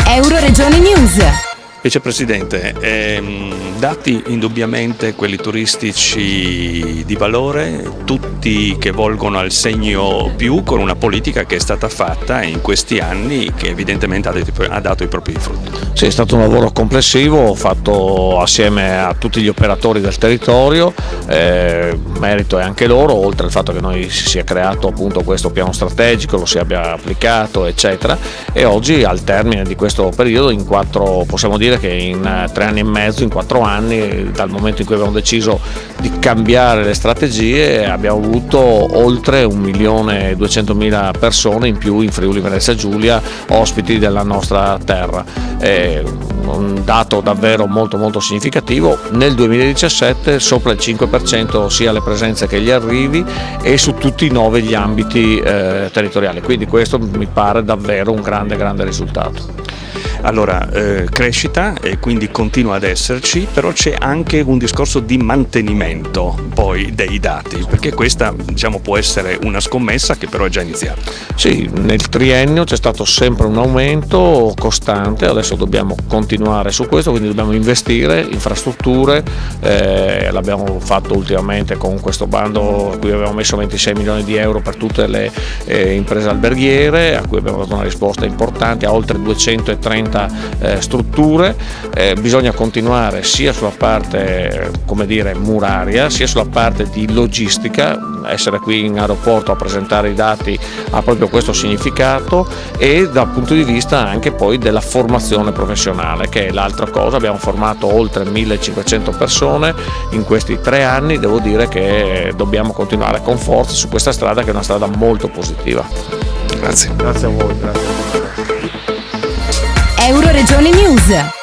Euroregioni News. Vicepresidente, dati indubbiamente quelli turistici di valore, tutti che volgono al segno più, con una politica che è stata fatta in questi anni che evidentemente ha dato i propri frutti. Sì, è stato un lavoro complessivo fatto assieme a tutti gli operatori del territorio, merito è anche loro, oltre al fatto che noi si sia creato appunto questo piano strategico, lo si abbia applicato eccetera, e oggi al termine di questo periodo possiamo dire che in 3 anni e mezzo, in 4 anni, dal momento in cui abbiamo deciso di cambiare le strategie, abbiamo avuto oltre 1.200.000 persone in più in Friuli Venezia Giulia, ospiti della nostra terra. È un dato davvero molto significativo. Nel 2017 sopra il 5% sia le presenze che gli arrivi e su tutti i 9 gli ambiti territoriali, quindi questo mi pare davvero un grande risultato. Allora, crescita e quindi continua ad esserci, però c'è anche un discorso di mantenimento poi dei dati, perché questa può essere una scommessa che però è già iniziata. Sì, nel triennio c'è stato sempre un aumento costante, adesso dobbiamo continuare su questo, quindi dobbiamo investire in infrastrutture, l'abbiamo fatto ultimamente con questo bando a cui abbiamo messo 26 milioni di euro per tutte le imprese alberghiere, a cui abbiamo dato una risposta importante a oltre 230 strutture. Bisogna continuare sia sulla parte muraria, sia sulla parte di logistica. Essere qui in aeroporto a presentare i dati ha proprio questo significato, e dal punto di vista anche poi della formazione professionale, che è l'altra cosa. Abbiamo formato oltre 1.500 persone in questi 3 anni, devo dire che dobbiamo continuare con forza su questa strada, che è una strada molto positiva. Grazie. Grazie a voi. Grazie. Euroregioni News.